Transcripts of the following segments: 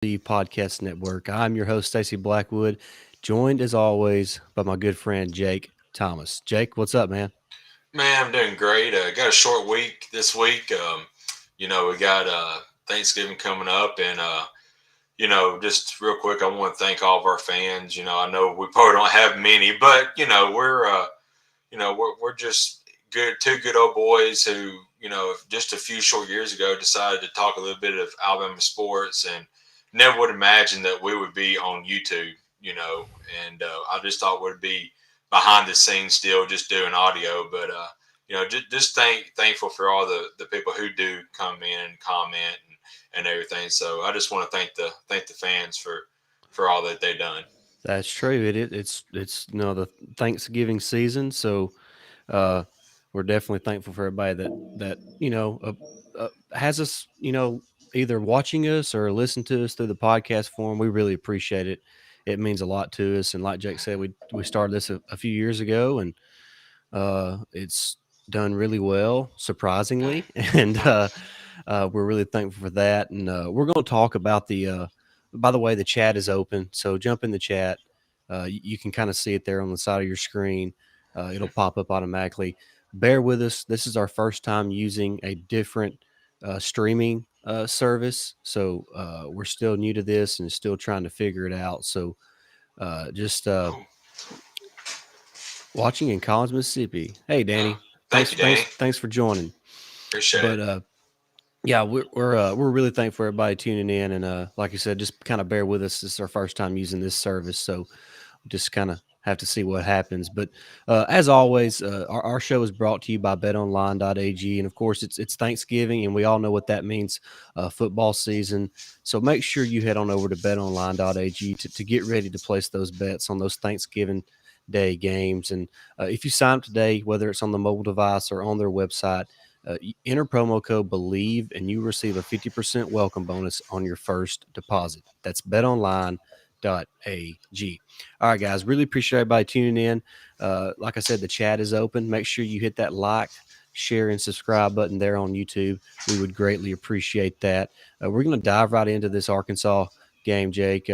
the Podcast Network. I'm your host, Stacey Blackwood, joined as always by my good friend Jake Thomas. Jake, what's up, man? Man, I'm doing great. Got a short week this week. We got Thanksgiving coming up, and just real quick, I want to thank all of our fans. I know we probably don't have many, but we're just two good old boys who, just a few short years ago decided to talk a little bit of Alabama sports, and never would imagine that we would be on YouTube. And I just thought we'd be behind the scenes still, just doing audio, but just thankful for all the people who do come in and comment and everything. So I just want to thank the fans for all that they've done. That's true. It's the Thanksgiving season, so uh, we're definitely thankful for everybody that has us either watching us or listen to us through the podcast form. We really appreciate it. It means a lot to us. And like Jake said, we started this a few years ago, and it's done really well, surprisingly, and we're really thankful for that. And we're going to talk about the. By the way, the chat is open, so jump in the chat. You can kind of see it there on the side of your screen. It'll pop up automatically. Bear with us. This is our first time using a different streaming service, so we're still new to this and still trying to figure it out. So just Cool. watching in College, Mississippi. Hey, Uh, Danny. Thank you, Danny. Thanks for joining. Appreciate it. But yeah, we're really thankful for everybody tuning in, and like you said, just kind of bear with us. This is our first time using this service, so just kind of have to see what happens. But as always, our show is brought to you by BetOnline.ag, and of course, it's Thanksgiving, and we all know what that means, football season. So make sure you head on over to BetOnline.ag to get ready to place those bets on those Thanksgiving Day games. And if you sign up today, whether it's on the mobile device or on their website, enter promo code BELIEVE and you receive a 50% welcome bonus on your first deposit. That's betonline.ag. All right, guys, really appreciate everybody tuning in. Like I said, the chat is open. Make sure you hit that like, share, and subscribe button there on YouTube. We would greatly appreciate that. We're going to dive right into this Arkansas game, Jake.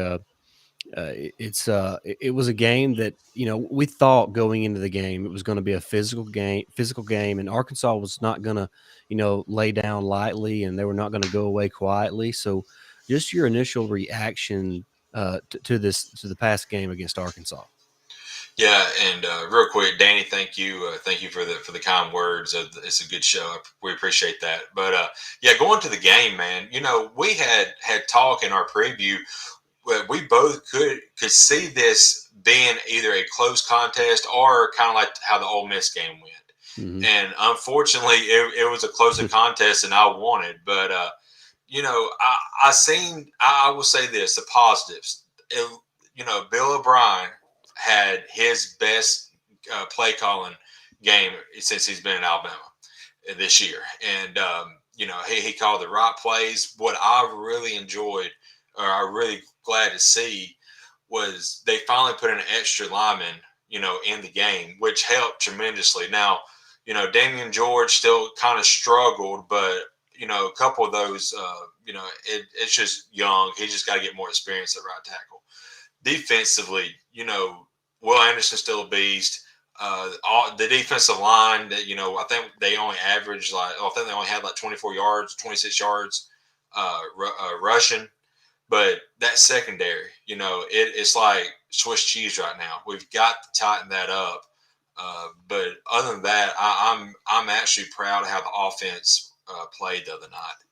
It was a game that we thought going into the game it was going to be a physical game, and Arkansas was not going to lay down lightly, and they were not going to go away quietly. So, just your initial reaction to the past game against Arkansas. Yeah, and real quick, Danny, thank you for the kind words. It's a good show. We appreciate that. But yeah, going to the game, man. We had talk in our preview. We both could see this being either a close contest or kind of like how the Ole Miss game went. Hmm. And unfortunately, it was a closer contest than I wanted. But I will say this: the positives. Bill O'Brien had his best play calling game since he's been in Alabama this year, and he called the right plays. What I really enjoyed, or I really glad to see, was they finally put an extra lineman, in the game, which helped tremendously. Now, Damian George still kind of struggled, but a couple of those, it's just young. He just got to get more experience at right tackle. Defensively, Will Anderson's still a beast. The defensive line that I think they only averaged I think they only had like 24 yards, 26 yards rushing. But that secondary, it's like Swiss cheese right now. We've got to tighten that up. But other than that, I'm actually proud of how the offense played the other night.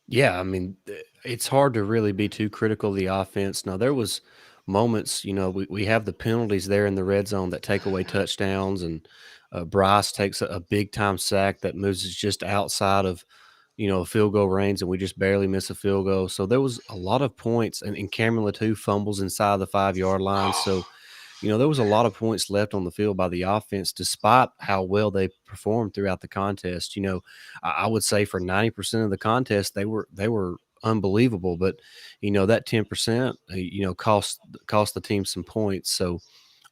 Yeah, I mean, it's hard to really be too critical of the offense. Now, there was moments, we have the penalties there in the red zone that take away touchdowns, and Bryce takes a big time sack that moves us just outside of, field goal range, and we just barely miss a field goal. So there was a lot of points, and Cameron Latou fumbles inside the 5 yard line. So Oh, there was a lot of points left on the field by the offense, despite how well they performed throughout the contest. I would say for 90% of the contest, they were unbelievable. But that 10%, cost the team some points. So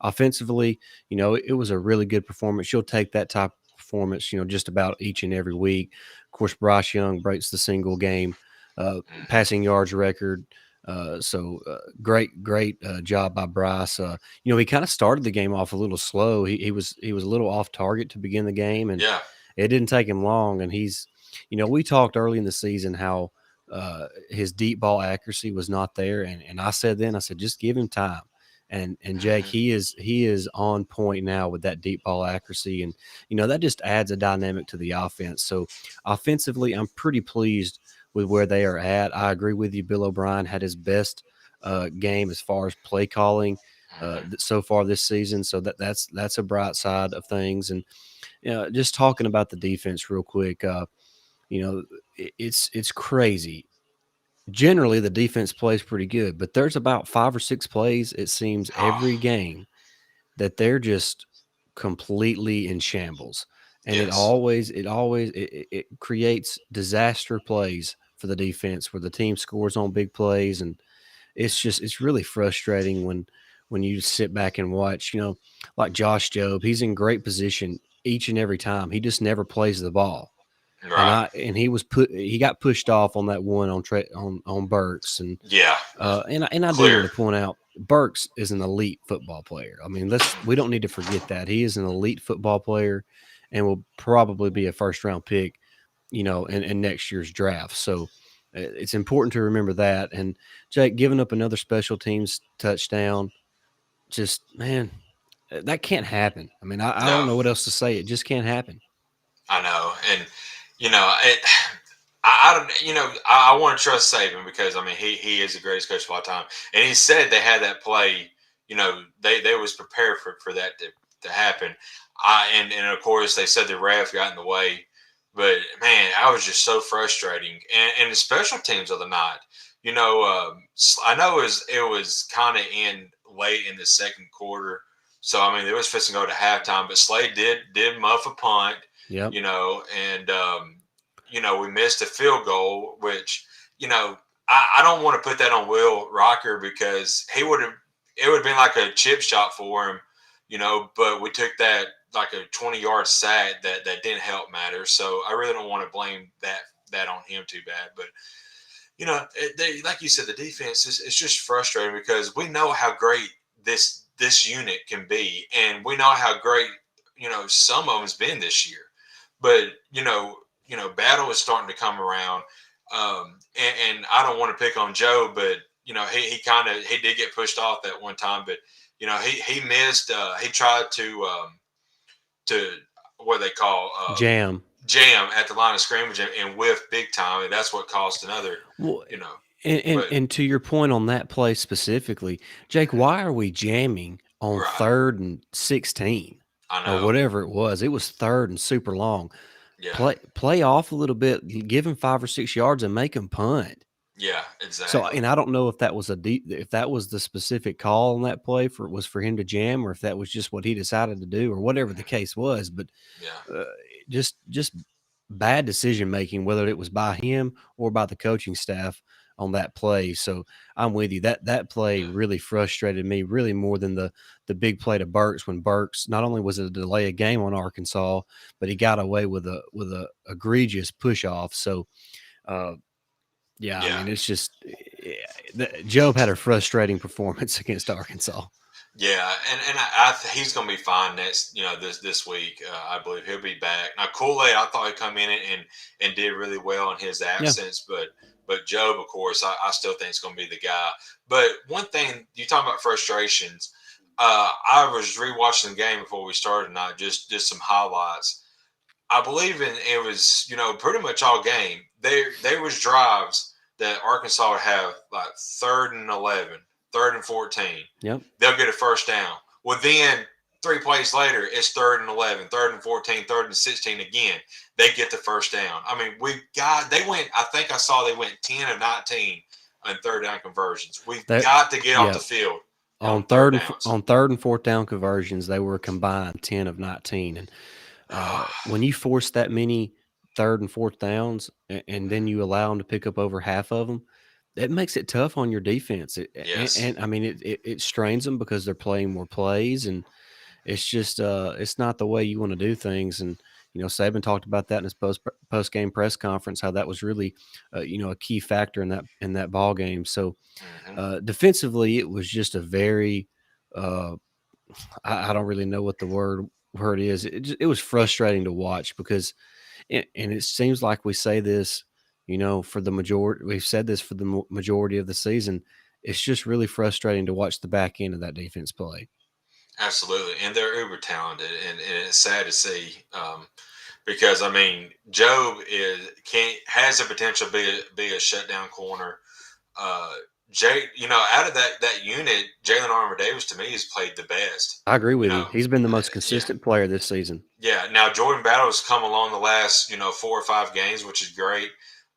offensively, it was a really good performance. You'll take that type of performance, just about each and every week. Of course, Bryce Young breaks the single game passing yards record. Great job by Bryce. He kind of started the game off a little slow. He was a little off target to begin the game, and Yeah. it didn't take him long. And we talked early in the season how his deep ball accuracy was not there, and I said just give him time. And Jake, Hmm. he is on point now with that deep ball accuracy, and that just adds a dynamic to the offense. So offensively, I'm pretty pleased with where they are at. I agree with you. Bill O'Brien had his best game as far as play calling Hmm. so far this season. So that's a bright side of things. And just talking about the defense real quick, you know, it's crazy. Generally, the defense plays pretty good, but there's about 5 or 6 plays it seems Oh, every game that they're just completely in shambles, and it yes. always it always it creates disaster plays for the defense where the team scores on big plays, and it's really frustrating when you sit back and watch. Like Josh Jobe, he's in great position each and every time. He just never plays the ball, and Right. he got pushed off on that one on Burks, and Yeah. and I do Clear. want to point out Burks is an elite football player. I mean, we don't need to forget that he is an elite football player, and will probably be a first round pick, in next year's draft. So it's important to remember that. And Jake giving up another special teams touchdown, just man, that can't happen. I mean, I don't No, know what else to say. It just can't happen. I know, and it. I don't. I want to trust Saban because I mean he is the greatest coach of all time, and he said they had that play. They was prepared for that to happen. And of course they said the ref got in the way, but man, I was just so frustrating. And the special teams of the night. I know it was kind of in late in the second quarter, so I mean it was fixing to go to halftime, but Slade did muff a punt. Yep. And we missed a field goal, which I don't want to put that on Will Rocker because it would have been like a chip shot for him, but we took that like a 20-yard sack that didn't help matter. So I really don't want to blame that on him too bad, but like you said, the defense is it's just frustrating because we know how great this unit can be, and we know how great some of them's been this year. But battle is starting to come around, and I don't want to pick on Joe, but he did get pushed off that one time, but he missed. He tried to what they call Jam. jam at the line of scrimmage and whiff big time, and that's what caused another. Well, You know, and but to your point on that play specifically, Jake, why are we jamming on right, 3rd and 16 I or know, whatever it was? It was third and super long. yeah, Play off a little bit, give him 5 or 6 yards, and make him punt. yeah, So, exactly, and I don't know if that was if that was the specific call on that play for him to jam, or if that was just what he decided to do, or whatever the case was. But yeah, uh, just bad decision making, whether it was by him or by the coaching staff on that play. So I'm with you. That play yeah, really frustrated me, really more than the big play to Burks, when Burks not only was it a delay of game on Arkansas, but he got away with a egregious push off. So uh, yeah, I yeah. mean it's just Job had a frustrating performance against Arkansas. Yeah, and he's going to be fine next. This week. I believe he'll be back. Now, Kool-Aid, I thought he'd come in and did really well in his Yeah, absence, but Job, of course, I still think it's going to be the guy. But one thing you talk about frustrations. I was rewatching the game before we started, and I just some highlights. I believe it was pretty much all game. There was drives that Arkansas would have like 3rd and 11, 3rd and 14. yep. They'll get a first down. Well, then 3 plays later, it's 3rd and 11, 3rd and 14, 3rd and 16 again. They get the first down. I mean, they went. I think I saw they went 10 of 19 on third down conversions. We've That got to get off yeah. the field On on third third downs. on 3rd and 4th down conversions, they were combined 10 of 19, and when you force that many 3rd and 4th downs, and then you allow them to pick up over half of them, that makes it tough on your defense. And Yes. I mean, it strains them because they're playing more plays, and it's just it's not the way you want to do things. And Saban talked about that in his post game press conference, how that was really, a key factor in that ball game. So Hmm. defensively, it was just a very, uh, I don't really know what the word is. It was frustrating to watch because, and it seems like we say this, for the majority. We've said this for the majority of the season. It's just really frustrating to watch the back end of that defense play. Absolutely, and they're uber talented, and it's sad to see. Because I mean, Job is can has the potential to be a shutdown corner. Uh, Jay, out of that unit, Jalen Armour Davis to me has played the best. I agree You with you. know, He's been the most yeah, consistent player this season. yeah. Now Jordan Battle has come along the last 4 or 5 games, which is great.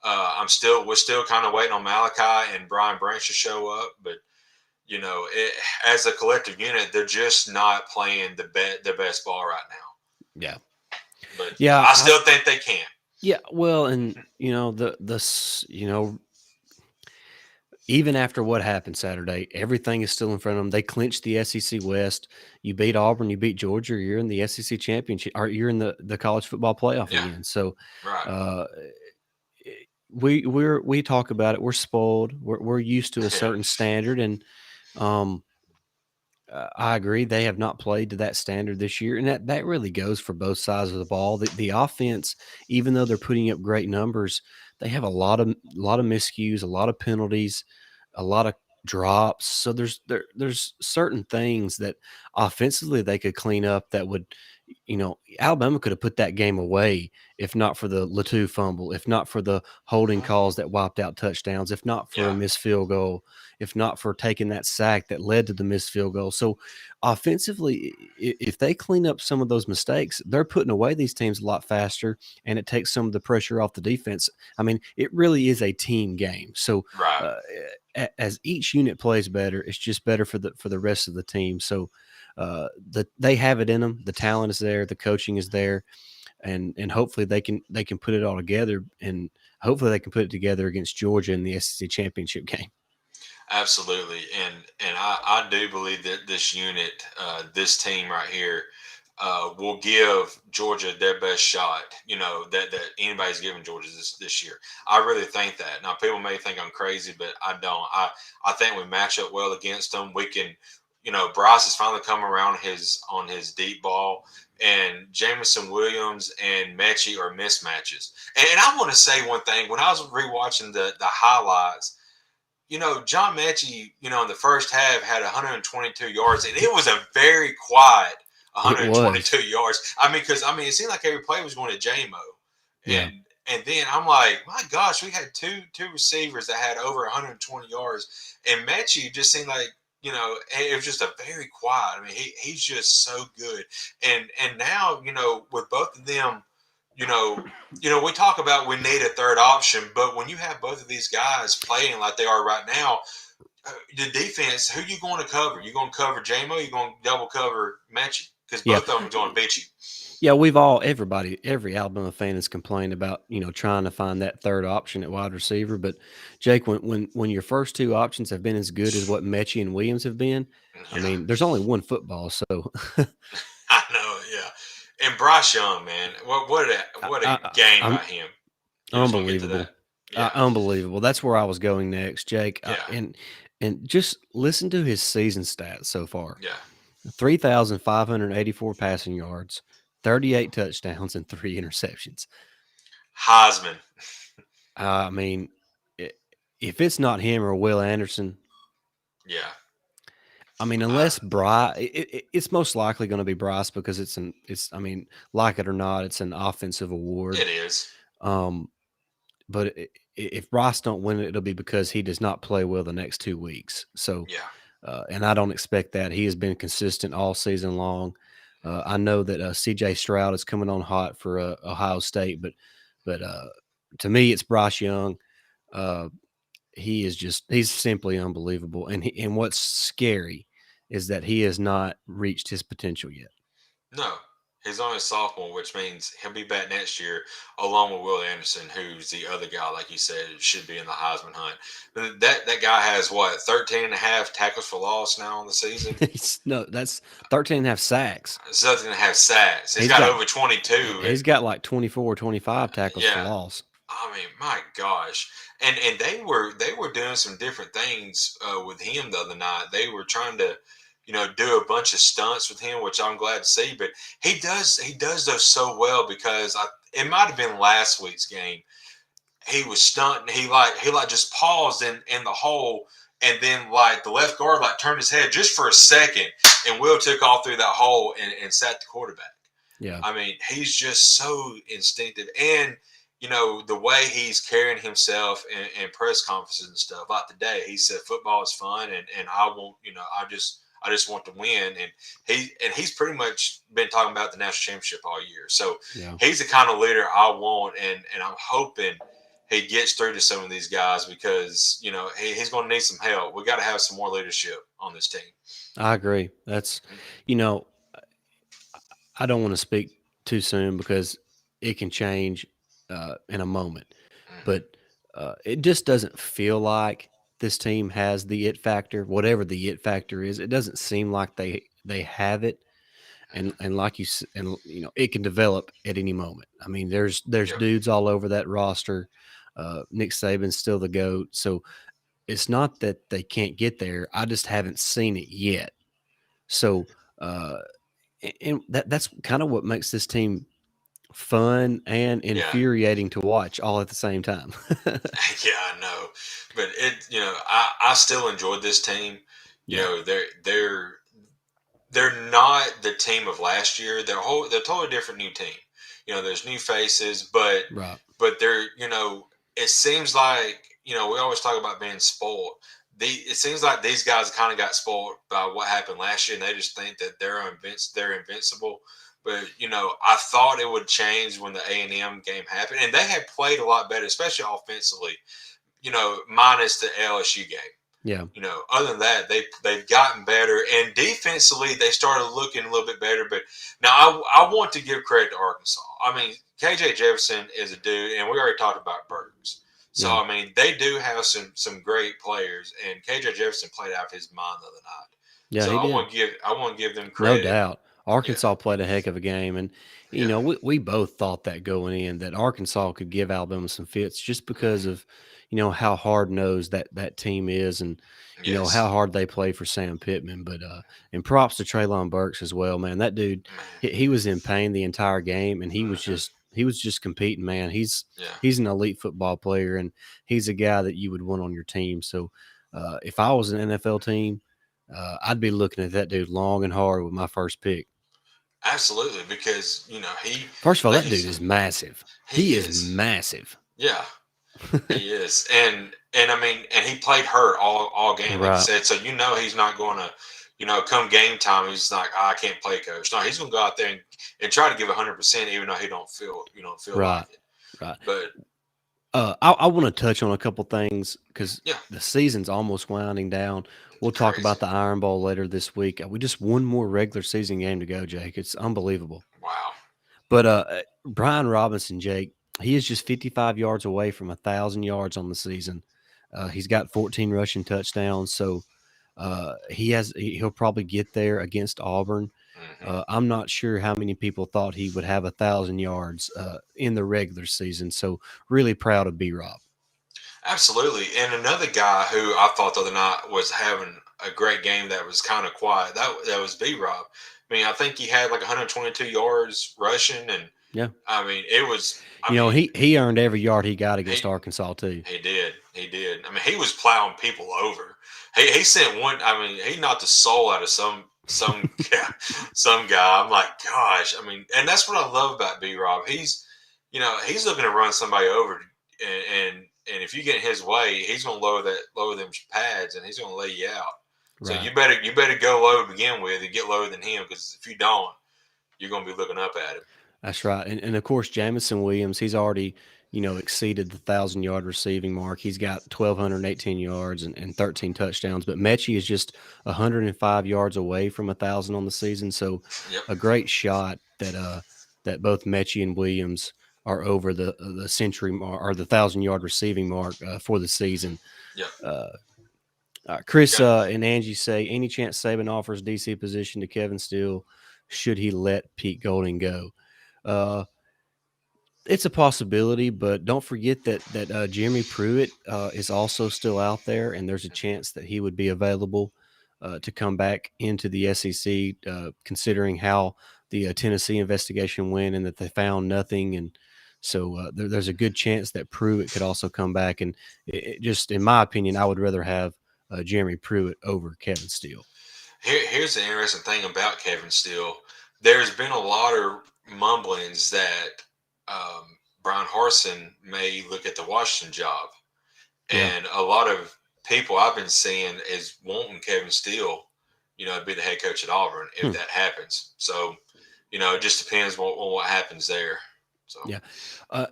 We're still kind of waiting on Malachi and Brian Branch to show up, but as a collective unit, they're just not playing the best ball right now. Yeah, But yeah, I still think they can. yeah. Well, and even after what happened Saturday, everything is still in front of them. They clinched the SEC West. You beat Auburn, you beat Georgia. You're in the SEC championship, or you're in the college football playoff Yeah, again. So, right. uh, we talk about it. We're spoiled. We're used to a Yeah, certain standard, and um, I agree. They have not played to that standard this year, and that really goes for both sides of the ball. The offense, even though they're putting up great numbers, they have a lot of miscues, a lot of penalties, a lot of drops. So there's certain things that offensively they could clean up that would, Alabama could have put that game away if not for the Latu fumble, if not for the holding mhm, calls that wiped out touchdowns, if not for a yeah, missed field goal, if not for taking that sack that led to the missed field goal. So offensively, if they clean up some of those mistakes, they're putting away these teams a lot faster, and it takes some of the pressure off the defense. I mean, it really is a team game. So right. uh, as each unit plays better, it's just better for the rest of the team. So they have it in them. The talent is there. The coaching is there, and hopefully they can put it all together, and hopefully they can put it together against Georgia in the SEC championship game. Absolutely, and I do believe that this unit, this team right here, will give Georgia their best shot. That anybody's given Georgia this year. I really think that. Now people may think I'm crazy, but I don't. I think we match up well against them. We can. Bryce has finally come around on his deep ball, and Jamison Williams and Mechie are mismatches. And I want to say one thing. When I was rewatching the highlights, John Mechie, in the first half had 122 yards, and it was a very quiet It was, 122 yards. It seemed like every play was going to JMO, yeah, and then I'm like, my gosh, we had two receivers that had over 120 yards, and Mechie just seemed like it was just a very quiet. I mean, he's just so good, and now with both of them, you know, we talk about we need a third option, but when you have both of these guys playing like they are right now, the defense, who you going to cover? You going to cover JMO? You going to double cover Mechie? Because yeah. both of them are going to beat you. Yeah, every Alabama fan has complained about, trying to find that third option at wide receiver. But Jake, when your first two options have been as good as what Mechie and Williams have been, I Yeah, mean, there's only one football. So I know. Yeah, and Bryce Young, man, what a I, game by I'm him. You just want to get to that. unbelievable. Yeah, Unbelievable. That's where I was going next, Jake. yeah, And just listen to his season stats so far: yeah. 3,584 passing yards, 38 touchdowns, and 3 interceptions. Heisman. I mean, if it's not him or Will Anderson, Yeah, I mean, uh, unless Bryce, it's most likely going to be Bryce because I mean, like it or not, it's an offensive award. it is. Um, but if Bryce don't win it, it'll be because he does not play well the next 2 weeks. So, Yeah, and I don't expect that. He has been consistent all season long. I know that C.J. Stroud is coming on hot for Ohio State, but to me, it's Bryce Young. Uh, he's simply unbelievable, and what's scary is that he has not reached his potential yet. no. He's only a sophomore, which means he'll be back next year, along with Will Anderson, who's the other guy, like you said, should be in the Heisman hunt. But that guy has what 13 and a half tackles for loss now on the season. No, that's 13 and a half sacks. Something to have sacks. He's He's got got over 22. he's got like 24 or 25 tackles for Yeah, loss. I mean, my gosh, and they were doing some different things with him the other night. They were trying to, do a bunch of stunts with him, which I'm glad to see. But he does those so well because it might have been last week's game. He was stunting. He just paused in the hole, and then like the left guard like turned his head just for a second, and Will took off through that hole and sacked the quarterback. Yeah, I mean, he's just so instinctive. And, the way he's carrying himself in press conferences and stuff. Like today, he said football is fun and I won't, I just want to win. And he's pretty much been talking about the national championship all year. So yeah. he's the kind of leader I want, and I'm hoping he gets through to some of these guys because, he's going to need some help. We got to have some more leadership on this team. I agree. That's, you know, I don't want to speak too soon because it can change in a moment. Mm-hmm. But it just doesn't feel like this team has the it factor, whatever the it factor is. It doesn't seem like they have it, and like and it can develop at any moment. I mean, there's Yep. dudes all over that roster. Nick Saban's still the goat, so it's not that they can't get there. I just haven't seen it yet. So, uh, and that's kind of what makes this team fun and Yeah. infuriating to watch all at the same time. Yeah, I know, but I still enjoyed this team. Yeah, They're not the team of last year. They're a totally different new team. There's new faces, but right. they're it seems like we always talk about being spoiled. It seems like these guys kind of got spoiled by what happened last year, and they just think that they're invincible. But I thought it would change when the A&M game happened, and they had played a lot better, especially offensively. Minus the LSU game. Yeah, Other than that, they've gotten better, and defensively they started looking a little bit better. But now I want to give credit to Arkansas. I mean, KJ Jefferson is a dude, and we already talked about Burks. So yeah, I mean, they do have some great players, and KJ Jefferson played out of his mind the other night. yeah. So He I did. want to give them No credit. doubt. Yeah, Arkansas played a heck of a game. And, yeah, we both thought that going in that Arkansas could give Alabama some fits just because hmm of, how hard nosed that team is and, how yes, hard they play for Sam Pittman. But, and props to Traylon Burks as well, man. That dude, man, he was in pain the entire game and hmm he was just competing, man. yeah. He's an elite football player and he's a guy that you would want on your team. So, if I was an NFL team, I'd be looking at that dude long and hard with my first pick. Absolutely, because First of all, like that you dude said, is massive. he He is is. massive. Yeah, he is, and I mean, and he played hurt all game, like you Right. said. So he's not going to, come game time, he's like, "Oh, I can't play, coach." No, he's going to go out there and try to give 100%, even though he don't feel like Right. it. Right. But I want to touch on a couple things because yeah, the season's almost winding down. We'll talk crazy. about the Iron Bowl later this week. We just one more regular season game to go, Jake. It's unbelievable. Wow. But Brian Robinson, Jake, he is just 55 yards away from 1,000 yards on the season. He's got 14 rushing touchdowns, so he'll probably get there against Auburn. hmm I'm not sure how many people thought he would have 1,000 yards in the regular season. So really proud of B Rob. Absolutely. And another guy who I thought the other night was having a great game that was kind of quiet. That was B Rob. I mean, I think he had like 122 yards rushing, and Yeah, I mean, it was. I mean, he earned every yard he got against he Arkansas too. he did. He did. I mean, he was plowing people over. He sent one. I mean, he knocked the soul out of some guy, some guy. I'm like, gosh. I mean, and that's what I love about B Rob. He's looking to run somebody over, and if you get in his way, he's going to lower them pads, and he's going to lay you out. So Right. you better go low to begin with and get lower than him, because if you don't, you're going to be looking up at him. That's right. And of course, Jamison Williams, he's already exceeded the 1,000 yard receiving mark. He's got 1,218 yards and 13 touchdowns. But Mechie is just 105 yards away from 1,000 on the season. So Yep. a great shot that both Mechie and Williams are over the century mark or the 1,000 yard receiving mark for the season. Yep. Uh, Chris Got and Angie say, any chance Saban offers DC position to Kevin Steele, should he let Pete Golding go? Uh, it's a possibility, but don't forget that Jeremy Pruitt is also still out there, and there's a chance that he would be available to come back into the SEC, considering how the Tennessee investigation went and that they found nothing. And so there's a good chance that Pruitt could also come back. And just in my opinion, I would rather have Jeremy Pruitt over Kevin Steele. Here's the interesting thing about Kevin Steele. There's been a lot of mumblings that Brian Harsin may look at the Washington job, Yeah. and a lot of people I've been seeing is wanting Kevin Steele, to be the head coach at Auburn if Hmm. that happens. So, it just depends on what happens there. So, Yeah.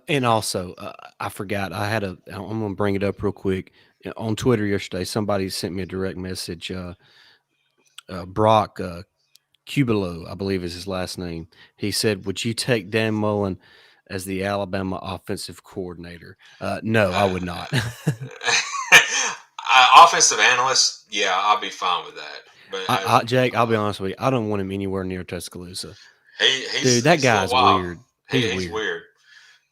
And also, I forgot, I'm going to bring it up real quick. On Twitter yesterday, somebody sent me a direct message. Brock Cubilo, I believe is his last name. He said, "Would you take Dan Mullen as the Alabama offensive coordinator?" No, I would not. offensive analyst, yeah, I'll be fine with that. But Jake, I'll be honest with you. I don't want him anywhere near Tuscaloosa. he's Dude, that he's a little guy's wild. weird. He's He's weird. weird.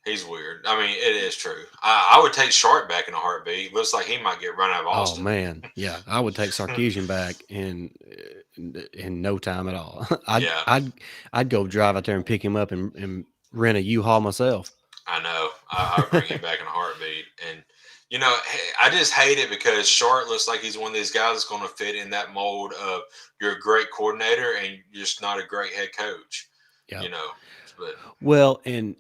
He's weird. I mean, it is true. I would take Sharp back in a heartbeat. Looks like he might get run out of Oh Austin. man, yeah, I would take Sarkeesian back in no time at all. I'd Yeah, I'd I'd go drive out there and pick him up and rent a U-Haul myself. I know. I would bring him back in a heartbeat. And, I just hate it because Sharp looks like he's one of these guys that's going to fit in that mold of you're a great coordinator and you're just not a great head coach, Yeah. you know. But, Well, and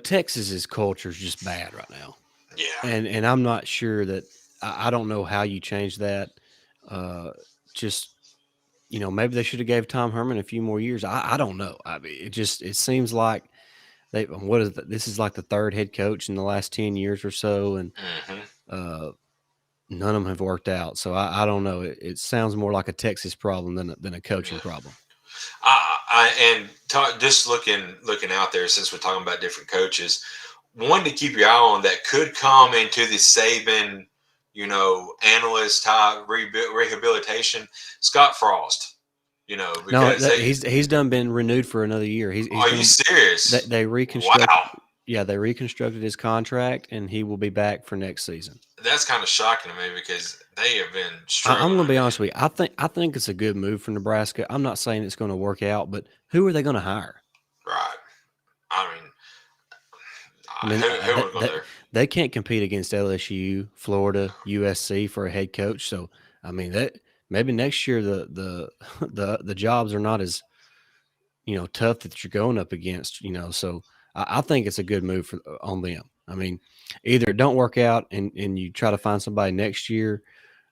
Texas's culture is just bad right now, yeah. and I'm not sure that I don't know how you change that. Uh, just maybe they should have gave Tom Herman a few more years. I don't know. I mean, it seems like this is like the third head coach in the last 10 years or so, and Hmm. uh, none of them have worked out. So I don't know. It sounds more like a Texas problem than a coaching Yeah. problem. And just looking out there, since we're talking about different coaches, one to keep your eye on that could come into the Saban, analyst type rehabilitation, Scott Frost. No, Because they he's done been renewed for another year. He's are you going to serious? they reconstruct. Wow, Yeah, they reconstructed his contract, and he will be back for next season. that's kind of shocking to me because they have been I'm going to struggling. be honest with you. I think it's a good move for Nebraska. I'm not saying it's going to work out, but who are they going to hire? Right. I mean, I mean, who would go there? they can't compete against LSU, Florida, USC for a head coach. So, I mean, that maybe next year the the jobs are not as tough that you're going up against. So I think it's a good move on them. I mean, either it don't work out and you try to find somebody next year,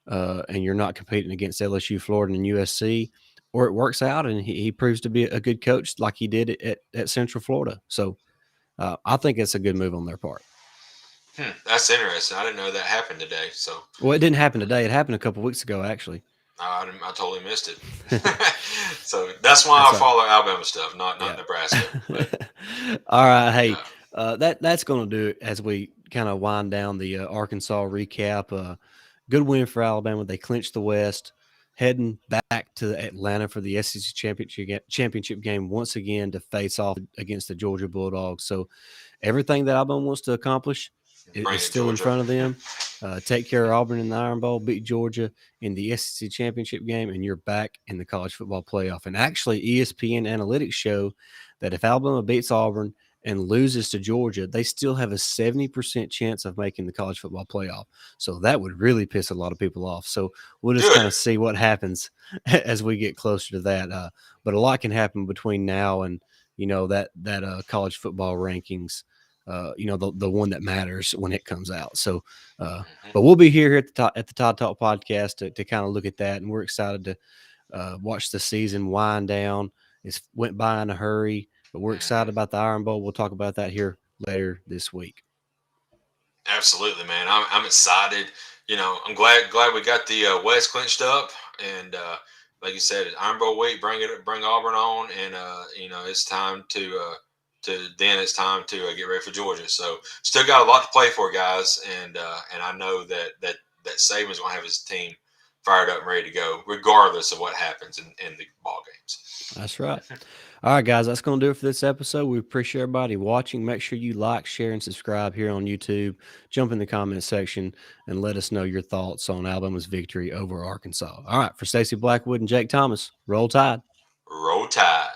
and you're not competing against LSU, Florida, and USC, or it works out and he proves to be a good coach like he did at Central Florida. So I think it's a good move on their part. That's interesting. I didn't know that happened today. So Well, it didn't happen today. It happened a couple weeks ago, actually. I totally missed it. So that's why That's I all right. follow Alabama stuff, not Yeah. Nebraska. But All right. Hey, yeah, that's going to do it as we kind of wind down the Arkansas recap. Good win for Alabama. They clinched the West, heading back to Atlanta for the SEC championship game once again to face off against the Georgia Bulldogs. So everything that Alabama wants to accomplish bring is it, still in Georgia. front of them. Take care of Auburn in the Iron Bowl, beat Georgia in the SEC championship game, and you're back in the college football playoff. And actually, ESPN analytics show that if Alabama beats Auburn and loses to Georgia, they still have a 70% chance of making the college football playoff. So that would really piss a lot of people off. So we'll just Good. kind of see what happens as we get closer to that. But a lot can happen between now and that college football rankings. The one that matters when it comes out. So, Hmm. but we'll be here at the Todd Talk podcast to kind of look at that, and we're excited to watch the season wind down. It went by in a hurry, but we're excited Hmm. about the Iron Bowl. We'll talk about that here later this week. Absolutely, man. I'm excited. I'm glad we got the West clinched up, and like you said, Iron Bowl week, bring Auburn on, and it's time it's time to get ready for Georgia. So still got a lot to play for, guys, and I know that Saban's gonna have his team fired up and ready to go, regardless of what happens in the ball games. That's right. All right, guys, that's going to do it for this episode. We appreciate everybody watching. Make sure you like, share, and subscribe here on YouTube. Jump in the comment section and let us know your thoughts on Alabama's victory over Arkansas. All right, for Stacey Blackwood and Jake Thomas, roll tide. Roll Tide.